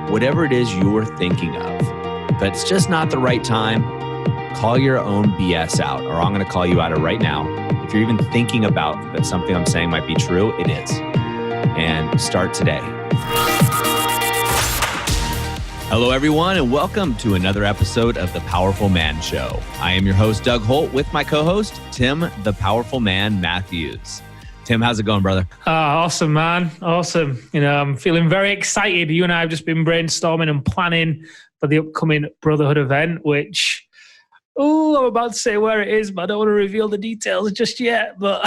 whatever it is you're thinking of, if it's just not the right time, call your own BS out, or I'm going to call you out right now. If you're even thinking about that something I'm saying might be true, it is. And start today. Hello, everyone, and welcome to another episode of The Powerful Man Show. I am your host, Doug Holt, with my co-host, Tim, the Powerful Man Matthews. Tim, how's it going, brother? Awesome, man. Awesome. I'm feeling very excited. You and I have just been brainstorming and planning for the upcoming Brotherhood event, which, I'm about to say where it is, but I don't want to reveal the details just yet. But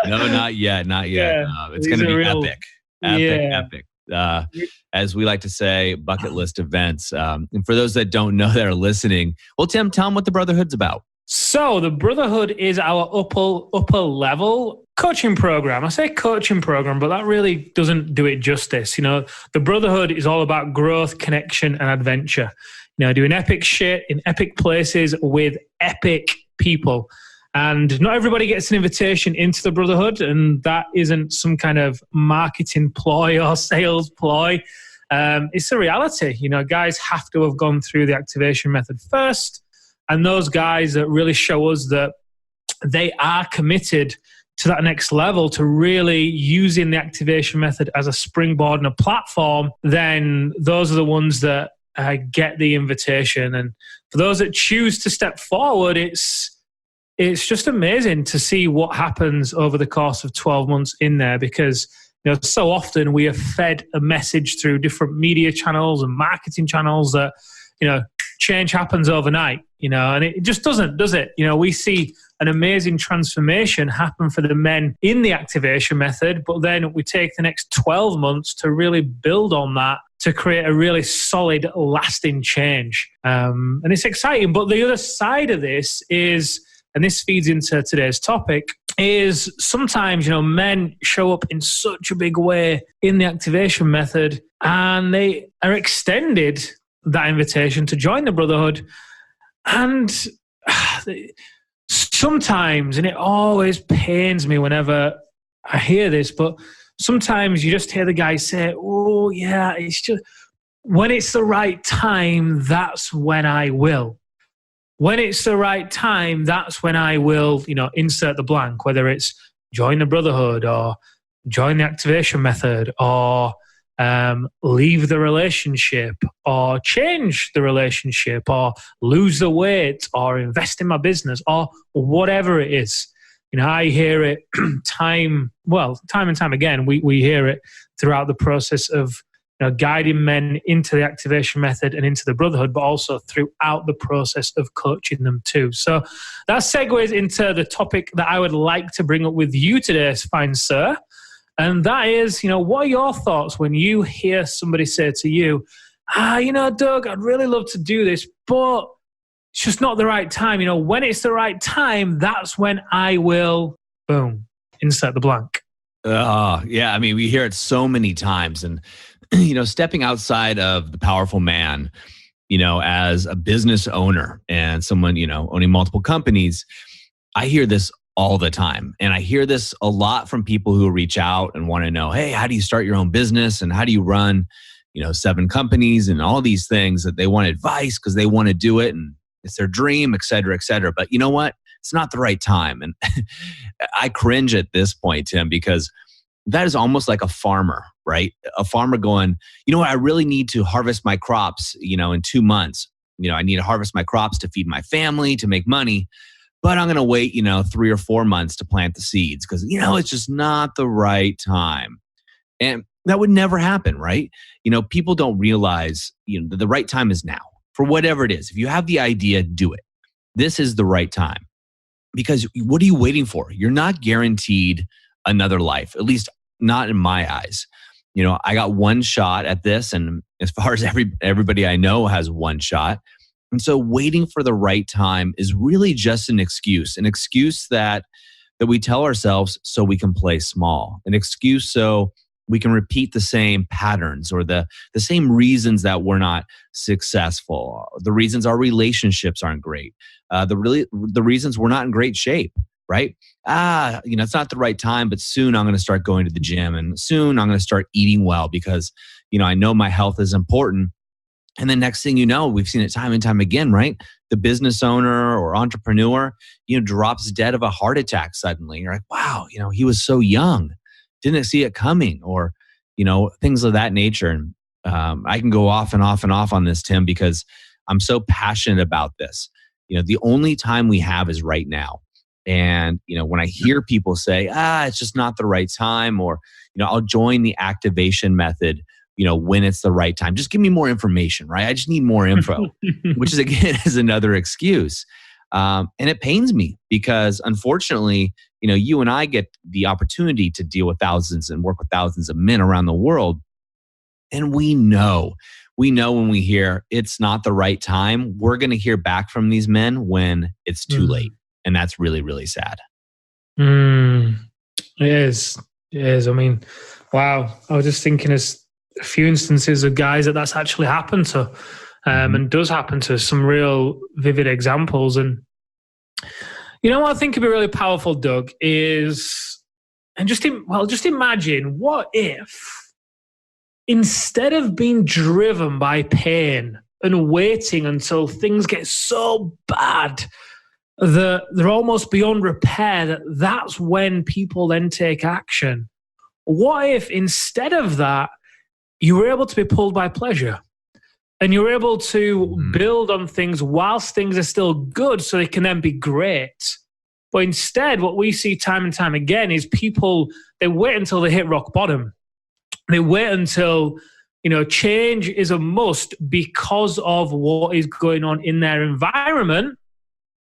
No, not yet. Yeah, it's going to be epic. Epic. As we like to say, bucket list events. And for those that don't know that are listening, well, Tim, tell them what the Brotherhood's about. So the Brotherhood is our upper level coaching program. I say coaching program, but that really doesn't do it justice. The Brotherhood is all about growth, connection, and adventure. Doing epic shit in epic places with epic people. And not everybody gets an invitation into the Brotherhood, and that isn't some kind of marketing ploy or sales ploy. It's a reality. Guys have to have gone through the activation method first. And those guys that really show us that they are committed to that next level, to really using the activation method as a springboard and a platform, then those are the ones that get the invitation. And for those that choose to step forward, it's just amazing to see what happens over the course of 12 months in there, because so often we have fed a message through different media channels and marketing channels that change happens overnight, and it just doesn't, does it? We see an amazing transformation happen for the men in the activation method, but then we take the next 12 months to really build on that to create a really solid, lasting change. And it's exciting. But the other side of this is, and this feeds into today's topic, is sometimes, men show up in such a big way in the activation method, and they are extended that invitation to join the Brotherhood. And sometimes, and it always pains me whenever I hear this, but sometimes you just hear the guy say, oh yeah, it's just, when it's the right time, that's when I will. When it's the right time, that's when I will, insert the blank, whether it's join the Brotherhood or join the activation method or leave the relationship or change the relationship or lose the weight or invest in my business or whatever it is. I hear it time and time again. We hear it throughout the process of guiding men into the activation method and into the Brotherhood, but also throughout the process of coaching them too. So that segues into the topic that I would like to bring up with you today, fine sir. And that is, what are your thoughts when you hear somebody say to you, Doug, I'd really love to do this, but it's just not the right time. When it's the right time, that's when I will, boom, insert the blank. Yeah. I mean, we hear it so many times. And, stepping outside of the powerful man, as a business owner and someone, owning multiple companies, I hear this all the time. And I hear this a lot from people who reach out and want to know, hey, how do you start your own business? And how do you run, 7 companies and all these things, that they want advice because they want to do it and it's their dream, et cetera, et cetera. But you know what? It's not the right time. And I cringe at this point, Tim, because that is almost like a farmer, right? A farmer going, I really need to harvest my crops, in 2 months. I need to harvest my crops to feed my family, to make money. But I'm going to wait, 3 or 4 months to plant the seeds because, it's just not the right time. And that would never happen, right? People don't realize, that the right time is now for whatever it is. If you have the idea, do it. This is the right time. Because what are you waiting for? You're not guaranteed another life, at least not in my eyes. I got one shot at this, and as far as everybody I know has one shot. And so waiting for the right time is really just an excuse that we tell ourselves so we can play small, an excuse so we can repeat the same patterns or the same reasons that we're not successful, the reasons our relationships aren't great, the reasons we're not in great shape. right? It's not the right time, but soon I'm going to start going to the gym and soon I'm going to start eating well because, I know my health is important. And then next thing you know, we've seen it time and time again, right? The business owner or entrepreneur, drops dead of a heart attack suddenly. You're like, wow, he was so young, didn't see it coming, or, things of that nature. And I can go off and off and off on this, Tim, because I'm so passionate about this. The only time we have is right now. And, when I hear people say, it's just not the right time, or, I'll join the activation method, when it's the right time. Just give me more information, right? I just need more info, which is, again, is another excuse. And it pains me because unfortunately, you and I get the opportunity to deal with thousands and work with thousands of men around the world. And we know when we hear it's not the right time, we're going to hear back from these men when it's too late. And that's really, really sad. It is. It is. I mean, wow. I was just thinking as a few instances of guys that's actually happened to, and does happen to, some real vivid examples. And what I think would be really powerful, Doug, is, and just imagine, what if instead of being driven by pain and waiting until things get so bad that they're almost beyond repair, that's when people then take action? What if instead of that, you were able to be pulled by pleasure and you're able to build on things whilst things are still good so they can then be great? But instead, what we see time and time again is people, they wait until they hit rock bottom. They wait until, change is a must because of what is going on in their environment.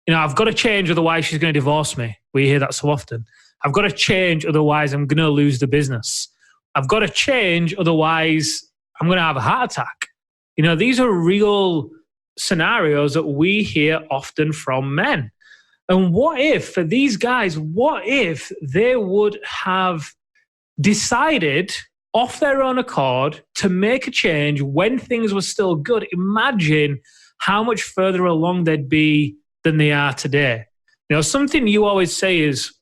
I've got to change, otherwise she's going to divorce me. We hear that so often. I've got to change, otherwise I'm going to lose the business. I've got to change, otherwise I'm going to have a heart attack. These are real scenarios that we hear often from men. And what if, for these guys, what if they would have decided off their own accord to make a change when things were still good? Imagine how much further along they'd be than they are today. Something you always say is,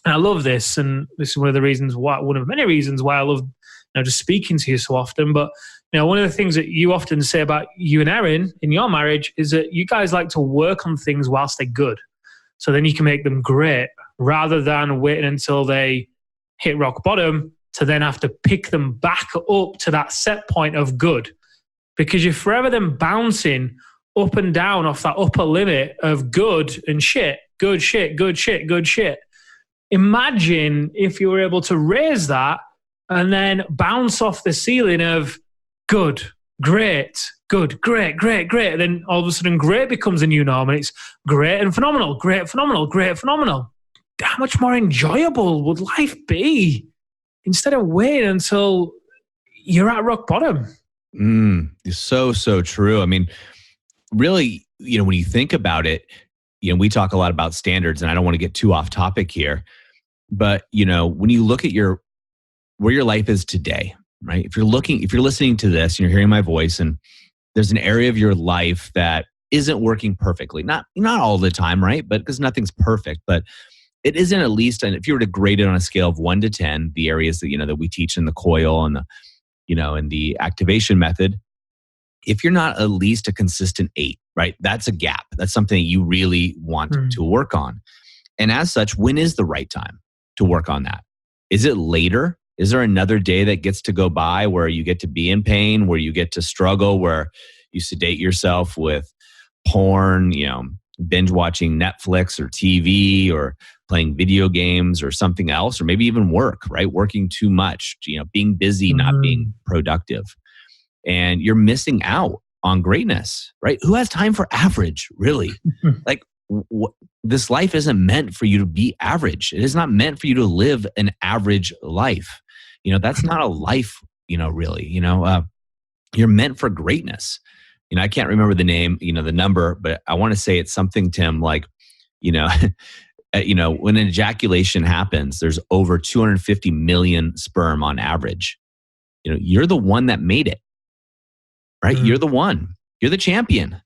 and I love this, and this is one of many reasons why I love just speaking to you so often. But one of the things that you often say about you and Erin in your marriage is that you guys like to work on things whilst they're good, so then you can make them great, rather than waiting until they hit rock bottom to then have to pick them back up to that set point of good. Because you're forever then bouncing up and down off that upper limit of good and shit, good shit, good shit, good shit. Imagine if you were able to raise that and then bounce off the ceiling of good, great, good, great, great, great. And then all of a sudden great becomes a new norm, and it's great and phenomenal, great, phenomenal, great, phenomenal. How much more enjoyable would life be instead of waiting until you're at rock bottom? It's so true. I mean, really, when you think about it, we talk a lot about standards, and I don't want to get too off topic here, but when you look at where your life is today, right? If you're listening to this and you're hearing my voice, and there's an area of your life that isn't working perfectly, not all the time, right? But because nothing's perfect, but it isn't, at least, and if you were to grade it on a scale of 1 to 10, the areas that that we teach in the COIL and the in the activation method, if you're not at least a consistent 8, right? That's a gap. That's something that you really want to work on. And as such, when is the right time to work on that? Is it later? Is there another day that gets to go by where you get to be in pain, where you get to struggle, where you sedate yourself with porn, binge watching Netflix or TV, or playing video games or something else, or maybe even work, right? Working too much, being busy, not being productive. And you're missing out on greatness, right? Who has time for average, really? Like, this life isn't meant for you to be average. It is not meant for you to live an average life. That's not a life, really. You're meant for greatness. I can't remember the name, the number, but I want to say it's something, Tim, like, when an ejaculation happens, there's over 250 million sperm on average. You're the one that made it, right? You're the one. You're the champion.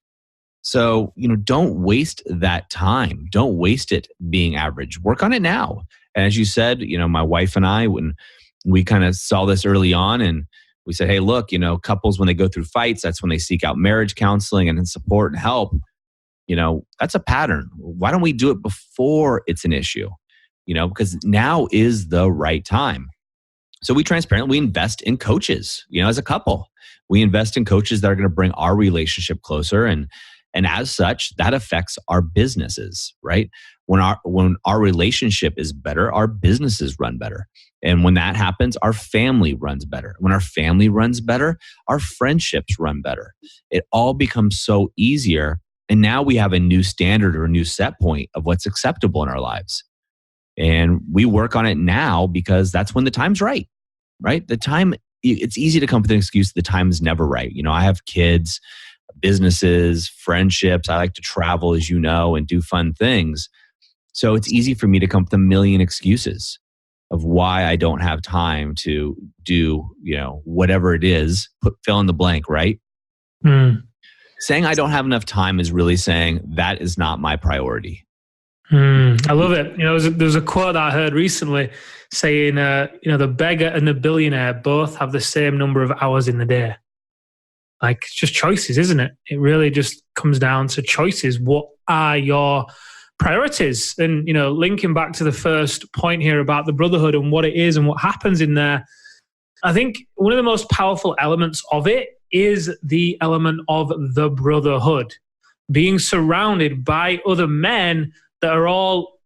So, don't waste that time. Don't waste it being average. Work on it now. And as you said, my wife and I, when we kind of saw this early on, and we said, hey, look, couples, when they go through fights, that's when they seek out marriage counseling and support and help. That's a pattern. Why don't we do it before it's an issue? Because now is the right time. So we invest in coaches, as a couple. We invest in coaches that are going to bring our relationship closer. And as such, that affects our businesses, right? When our relationship is better, our businesses run better. And when that happens, our family runs better. When our family runs better, our friendships run better. It all becomes so easier. And now we have a new standard or a new set point of what's acceptable in our lives. And we work on it now because that's when the time's right? The time, it's easy to come up with an excuse. The time is never right. I have kids, businesses, friendships. I like to travel, as you know, and do fun things. So it's easy for me to come up with a million excuses of why I don't have time to do, whatever it is, fill in the blank, right? Saying I don't have enough time is really saying that is not my priority. I love it. There's a quote that I heard recently saying, the beggar and the billionaire both have the same number of hours in the day. Like, it's just choices, isn't it? It really just comes down to choices. What are your priorities? And, linking back to the first point here about the brotherhood and what it is and what happens in there, I think one of the most powerful elements of it is the element of the brotherhood. Being surrounded by other men that are all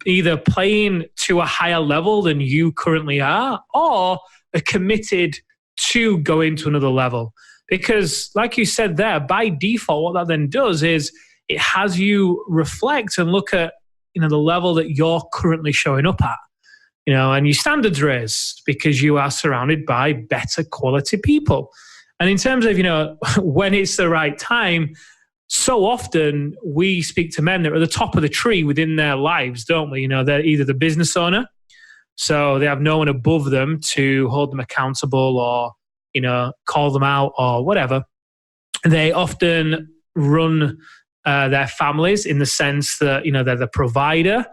either playing to a higher level than you currently are or are committed to going to another level. Because like you said there, by default, what that then does is it has you reflect and look at, the level that you're currently showing up at, and your standards raise because you are surrounded by better quality people. And in terms of, when it's the right time, so often we speak to men that are at the top of the tree within their lives, don't we? They're either the business owner, so they have no one above them to hold them accountable or, call them out or whatever. They often run their families in the sense that, they're the provider.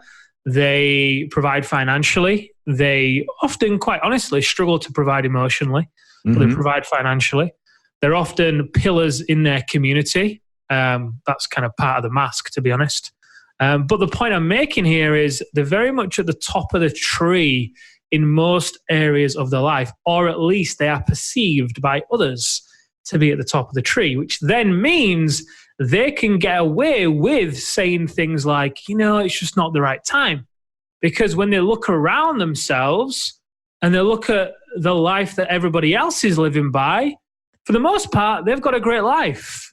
They provide financially. They often, quite honestly, struggle to provide emotionally, but they provide financially. They're often pillars in their community. That's kind of part of the mask, to be honest. But the point I'm making here is they're very much at the top of the tree in most areas of their life, or at least they are perceived by others to be at the top of the tree, which then means they can get away with saying things like, it's just not the right time. Because when they look around themselves and they look at the life that everybody else is living by, for the most part, they've got a great life.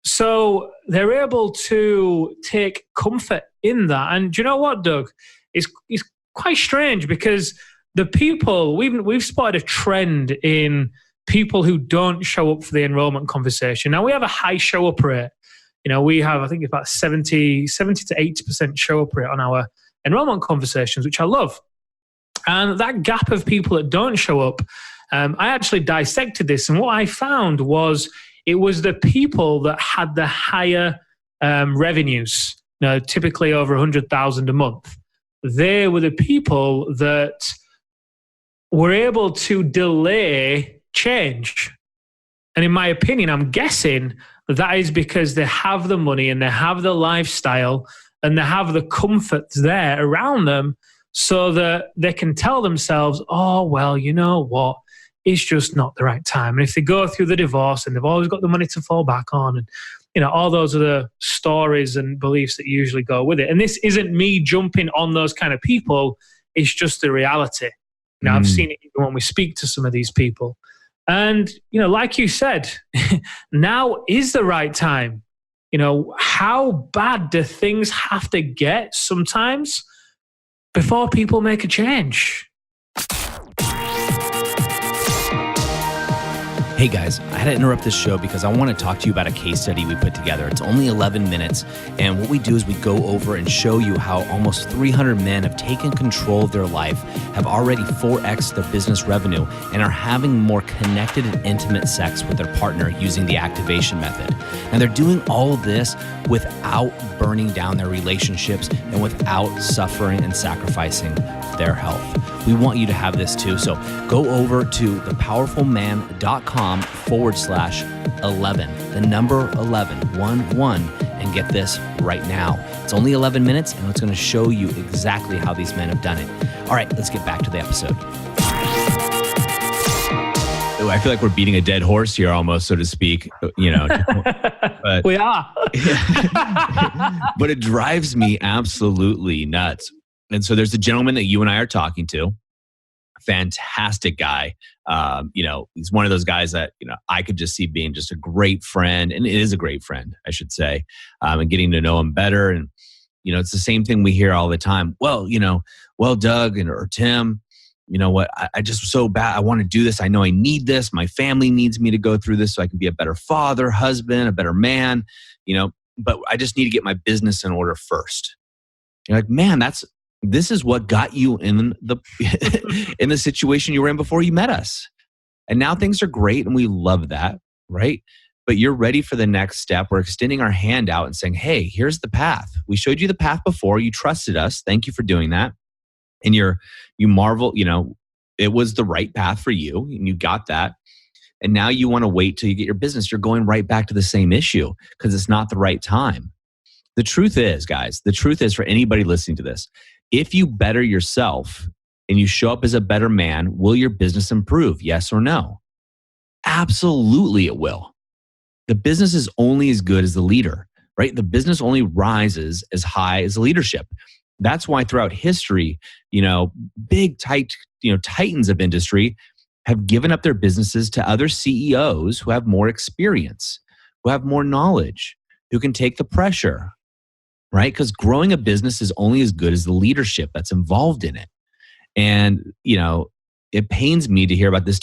So they're able to take comfort in that. And do you know what, Doug? It's quite strange because the people, we've spotted a trend in people who don't show up for the enrollment conversation. Now, we have a high show up rate. We have, I think, about 70 to 80% show up rate on our enrollment conversations, which I love. And that gap of people that don't show up, I actually dissected this. And what I found was it was the people that had the higher revenues, typically over 100,000 a month. They were the people that were able to delay change. And in my opinion, I'm guessing that is because they have the money and they have the lifestyle and they have the comforts there around them so that they can tell themselves, oh, well, you know what? It's just not the right time. And if they go through the divorce and they've always got the money to fall back on and, all those are the stories and beliefs that usually go with it. And this isn't me jumping on those kind of people. It's just the reality. I've seen it even when we speak to some of these people. And, like you said, now is the right time. How bad do things have to get sometimes before people make a change? Hey guys, I had to interrupt this show because I want to talk to you about a case study we put together. It's only 11 minutes, and what we do is we go over and show you how almost 300 men have taken control of their life, have already 4x'd their business revenue, and are having more connected and intimate sex with their partner using the activation method. And they're doing all of this without burning down their relationships and without suffering and sacrificing their health. We want you to have this too. So go over to thepowerfulman.com/11, the number 11, 11, and get this right now. It's only 11 minutes, and it's going to show you exactly how these men have done it. All right, let's get back to the episode. I feel like we're beating a dead horse here almost, so to speak, but we are. But it drives me absolutely nuts. And so there's a gentleman that you and I are talking to, fantastic guy. He's one of those guys that, I could just see being just a great friend, and it is a great friend, I should say, and getting to know him better. And, it's the same thing we hear all the time. Well, Doug or Tim, you know what? I just so bad. I want to do this. I know I need this. My family needs me to go through this so I can be a better father, husband, a better man, but I just need to get my business in order first. You're like, man, this is what got you in the in the situation you were in before you met us. And now things are great and we love that, right? But you're ready for the next step. We're extending our hand out and saying, hey, here's the path. We showed you the path before. You trusted us. Thank you for doing that. And you marvel, it was the right path for you and you got that. And now you want to wait till you get your business. You're going right back to the same issue because it's not the right time. The truth is, guys, for anybody listening to this, if you better yourself and you show up as a better man, will your business improve? Yes or no? Absolutely it will. The business is only as good as the leader, right? The business only rises as high as the leadership. That's why throughout history, big titans of industry have given up their businesses to other CEOs who have more experience, who have more knowledge, who can take the pressure, right? Because growing a business is only as good as the leadership that's involved in it. And, it pains me to hear about this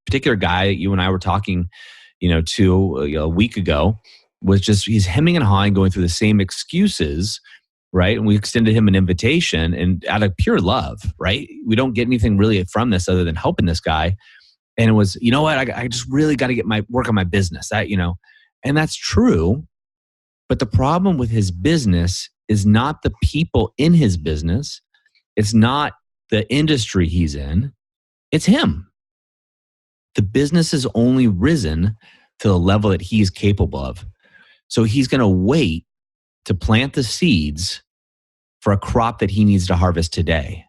particular guy that you and I were talking, to a week ago, was just, he's hemming and hawing, going through the same excuses, right? And we extended him an invitation and out of pure love, right? We don't get anything really from this other than helping this guy. And it was, I just really got to get work on my business, and that's true. But the problem with his business is not the people in his business. It's not the industry he's in. It's him. The business has only risen to the level that he's capable of. So he's going to wait to plant the seeds for a crop that he needs to harvest today.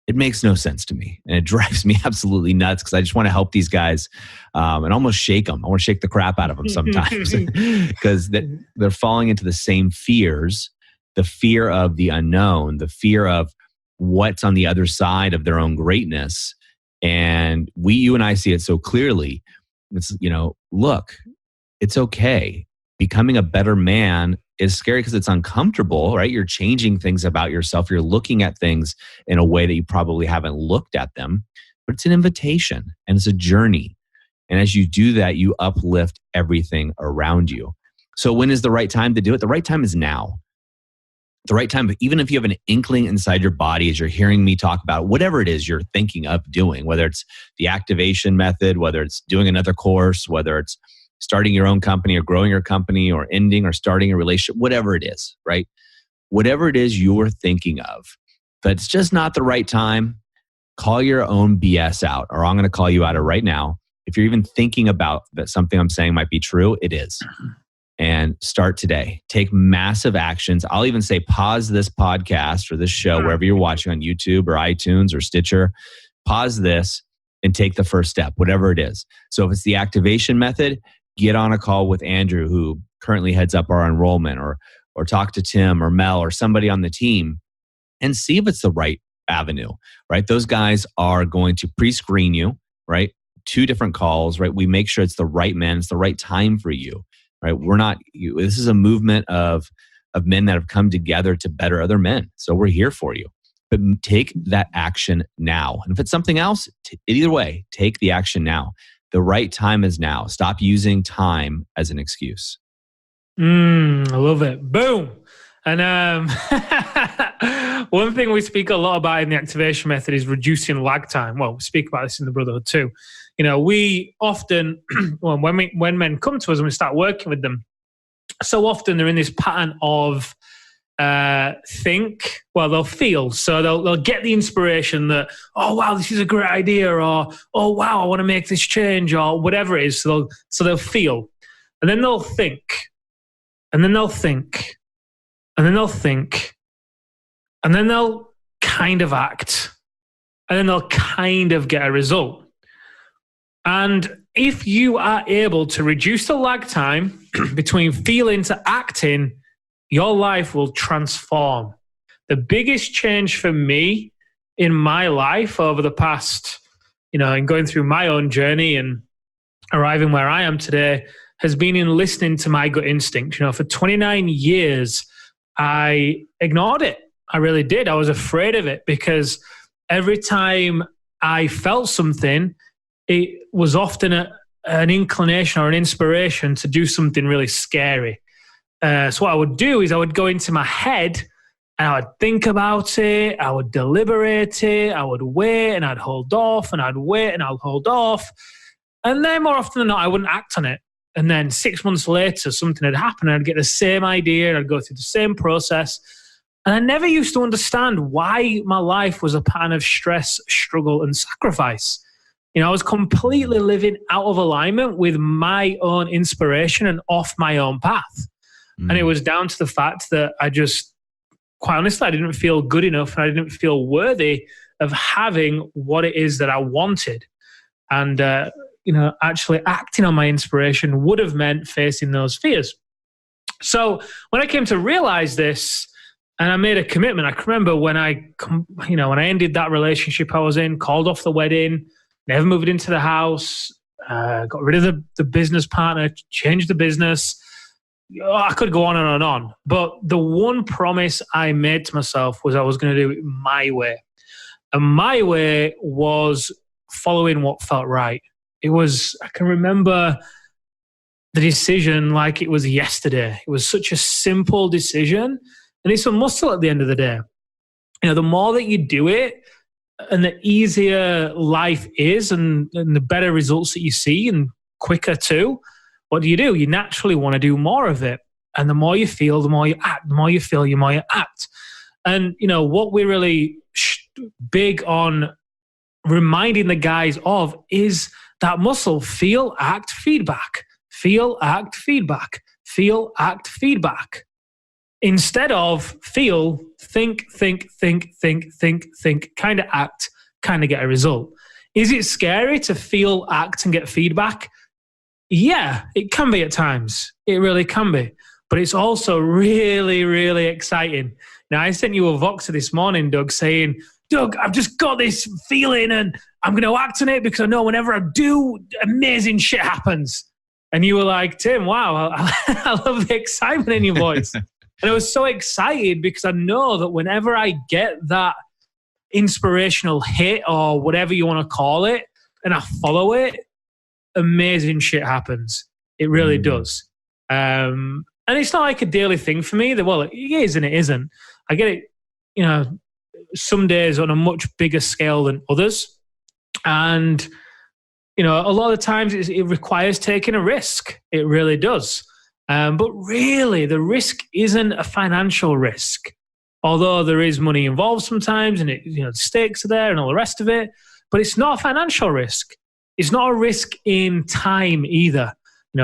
It makes no sense to me. And it drives me absolutely nuts because I just want to help these guys and almost shake them. I want to shake the crap out of them sometimes because they're falling into the same fears, the fear of the unknown, the fear of what's on the other side of their own greatness. And you and I see it so clearly. It's, look, it's okay. Becoming a better man is scary because it's uncomfortable, right? You're changing things about yourself. You're looking at things in a way that you probably haven't looked at them, but it's an invitation and it's a journey. And as you do that, you uplift everything around you. So when is the right time to do it? The right time is now. The right time, even if you have an inkling inside your body as you're hearing me talk about whatever it is you're thinking of doing, whether it's the activation method, whether it's doing another course, whether it's starting your own company or growing your company or ending or starting a relationship, whatever it is, right? Whatever it is you're thinking of, but it's just not the right time, call your own BS out, or I'm going to call you out right now. If you're even thinking about that something I'm saying might be true, it is. And start today. Take massive actions. I'll even say pause this podcast or this show, wherever you're watching on YouTube or iTunes or Stitcher. Pause this and take the first step, whatever it is. So if it's the activation method, get on a call with Andrew, who currently heads up our enrollment, or talk to Tim or Mel or somebody on the team and see if it's the right avenue, right? Those guys are going to pre-screen you, right? 2 different calls, right? We make sure it's the right man, it's the right time for you, right? This is a movement of men that have come together to better other men. So we're here for you. But take that action now. And if it's something else, either way, take the action now. The right time is now. Stop using time as an excuse. I love it. Boom. And one thing we speak a lot about in the activation method is reducing lag time. Well, we speak about this in the Brotherhood too. We often, when men come to us and we start working with them, so often they're in this pattern of they'll feel. So they'll get the inspiration that, oh, wow, this is a great idea, or, oh, wow, I want to make this change, or whatever it is. So they'll feel. And then they'll think. And then they'll think. And then they'll think. And then they'll kind of act. And then they'll kind of get a result. And if you are able to reduce the lag time between feeling to acting, your life will transform. The biggest change for me in my life over the past, in going through my own journey and arriving where I am today, has been in listening to my gut instinct. For 29 years, I ignored it. I really did. I was afraid of it because every time I felt something, it was often an inclination or an inspiration to do something really scary. So what I would do is I would go into my head and I would think about it. I would deliberate it. I would wait and I'd hold off and I'd wait and I'd hold off. And then more often than not, I wouldn't act on it. And then 6 months later, something had happened. And I'd get the same idea. And I'd go through the same process. And I never used to understand why my life was a pattern of stress, struggle, and sacrifice. I was completely living out of alignment with my own inspiration and off my own path. And it was down to the fact that I just, quite honestly, I didn't feel good enough and I didn't feel worthy of having what it is that I wanted. And, actually acting on my inspiration would have meant facing those fears. So when I came to realize this and I made a commitment, I can remember when I ended that relationship I was in, called off the wedding, never moved into the house, got rid of the business partner, changed the business. I could go on and on. But the one promise I made to myself was I was going to do it my way. And my way was following what felt right. I can remember the decision like it was yesterday. It was such a simple decision. And it's a muscle at the end of the day. The more that you do it and the easier life is and the better results that you see and quicker too, what do? You naturally want to do more of it. And the more you feel, the more you act. The more you feel, the more you act. And, what we're really big on reminding the guys of is that muscle: feel, act, feedback. Feel, act, feedback. Feel, act, feedback. Instead of feel, think, kind of act, kind of get a result. Is it scary to feel, act, and get feedback? Yeah, it can be at times. It really can be. But it's also really, really exciting. Now, I sent you a Voxer this morning, Doug, saying, Doug, I've just got this feeling and I'm going to act on it because I know whenever I do, amazing shit happens. And you were like, Tim, wow, I love the excitement in your voice. And I was so excited because I know that whenever I get that inspirational hit or whatever you want to call it, and I follow it, amazing shit happens. It really does. And it's not like a daily thing for me. Well, it is and it isn't. I get it, some days on a much bigger scale than others. And, a lot of the times it requires taking a risk. It really does. But really, the risk isn't a financial risk. Although there is money involved sometimes and the stakes are there and all the rest of it. But it's not a financial risk. It's not a risk in time either.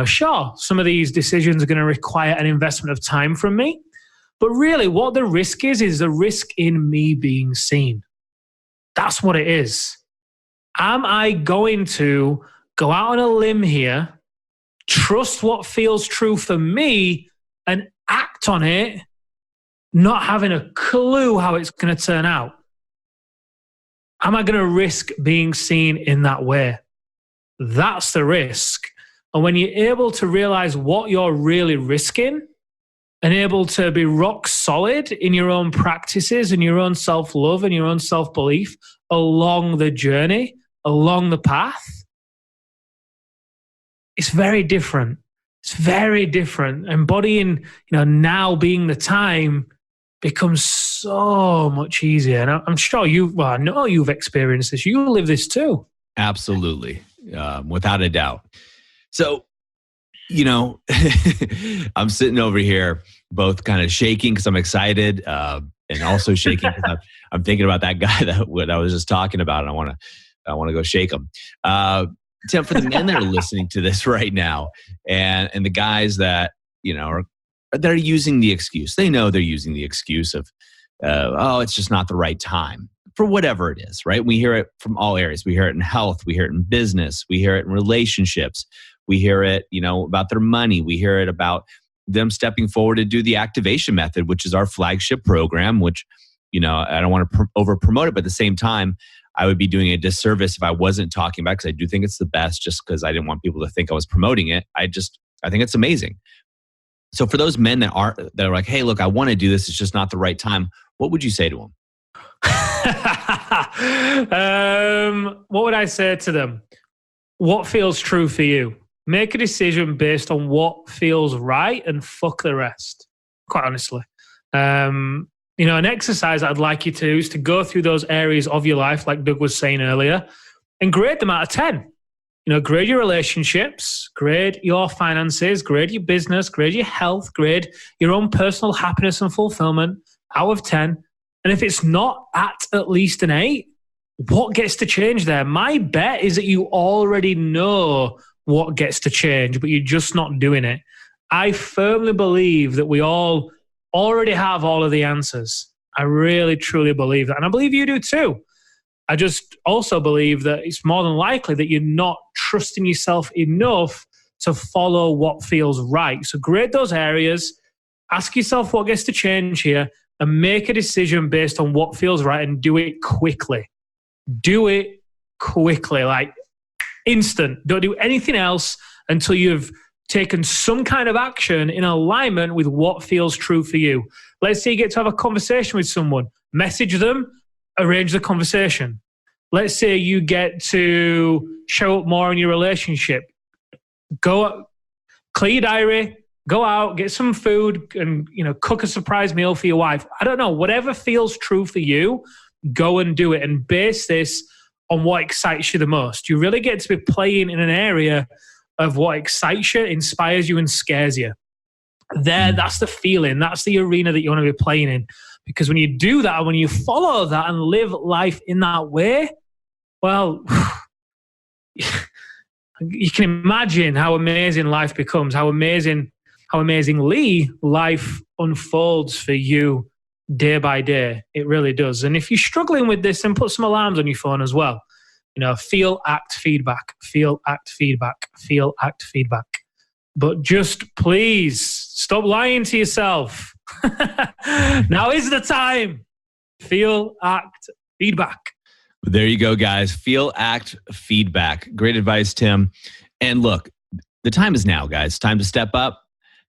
Sure, some of these decisions are going to require an investment of time from me. But really, what the risk is the risk in me being seen. That's what it is. Am I going to go out on a limb here, trust what feels true for me, and act on it, not having a clue how it's going to turn out? Am I going to risk being seen in that way? That's the risk. And when you're able to realize what you're really risking and able to be rock solid in your own practices and your own self-love and your own self-belief along the journey, along the path, it's very different. It's very different. Embodying, now being the time becomes so much easier. And I'm sure I know you've experienced this. You live this too. Absolutely. Without a doubt. So, I'm sitting over here both kind of shaking because I'm excited and also shaking because I'm thinking about that guy that I was just talking about, and I want to go shake him. Tim, for the men that are listening to this right now, and the guys that they're using the excuse. They know they're using the excuse of, it's just not the right time for whatever it is, right? We hear it from all areas. We hear it in health. We hear it in business. We hear it in relationships. We hear it, about their money. We hear it about them stepping forward to do the activation method, which is our flagship program, which, I don't want to over promote it, but at the same time, I would be doing a disservice if I wasn't talking about it, because I do think it's the best, just because I didn't want people to think I was promoting it. I think it's amazing. So for those men that are like, hey, look, I want to do this, it's just not the right time, what would you say to them? What would I say to them? What feels true for you? Make a decision based on what feels right and fuck the rest, quite honestly. An exercise I'd like you to do is to go through those areas of your life, like Doug was saying earlier, and grade them out of 10. Grade your relationships, grade your finances, grade your business, grade your health, grade your own personal happiness and fulfillment out of 10. And if it's not at least an 8, what gets to change there? My bet is that you already know what gets to change, but you're just not doing it. I firmly believe that we all already have all of the answers. I really, truly believe that. And I believe you do too. I just also believe that it's more than likely that you're not trusting yourself enough to follow what feels right. So grade those areas, ask yourself what gets to change here, and make a decision based on what feels right, and do it quickly. Do it quickly, like instant. Don't do anything else until you've taken some kind of action in alignment with what feels true for you. Let's say you get to have a conversation with someone, message them, arrange the conversation. Let's say you get to show up more in your relationship. Go clear your diary, go out, get some food, and cook a surprise meal for your wife. I don't know, whatever feels true for you, go and do it, and base this on what excites you the most. You really get to be playing in an area of what excites you, inspires you, and scares you. That's the feeling. That's the arena that you want to be playing in. Because when you do that, when you follow that and live life in that way, well, you can imagine how amazing life becomes, how amazingly life unfolds for you day by day. It really does. And if you're struggling with this, then put some alarms on your phone as well. Feel, act, feedback. Feel, act, feedback. Feel, act, feedback. But just please stop lying to yourself. Now is the time. Feel, act, feedback. There you go, guys. Feel, act, feedback. Great advice, Tim. And look, the time is now, guys. Time to step up,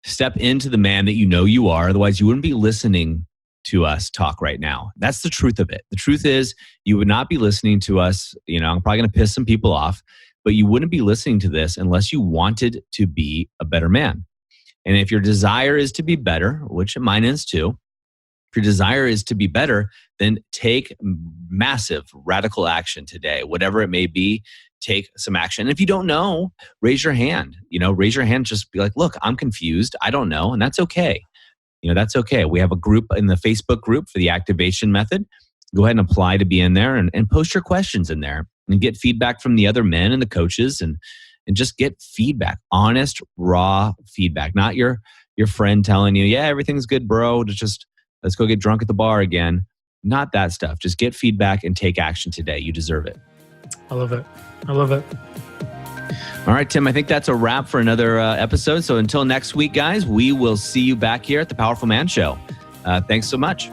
step into the man that you are. Otherwise, you wouldn't be listening to us talk right now. That's the truth of it. The truth is, you would not be listening to us. I'm probably going to piss some people off, but you wouldn't be listening to this unless you wanted to be a better man. And if your desire is to be better, which mine is too, if your desire is to be better, then take massive radical action today. Whatever it may be, take some action. And if you don't know, raise your hand. Raise your hand, just be like, look, I'm confused. I don't know. And that's okay. That's okay. We have a group in the Facebook group for the activation method. Go ahead and apply to be in there and post your questions in there and get feedback from the other men and the coaches and just get feedback, honest, raw feedback, not your friend telling you, yeah, everything's good, bro. Let's go get drunk at the bar again. Not that stuff. Just get feedback and take action today. You deserve it. I love it. I love it. All right, Tim, I think that's a wrap for another episode. So until next week, guys, we will see you back here at the Powerful Man Show. Thanks so much.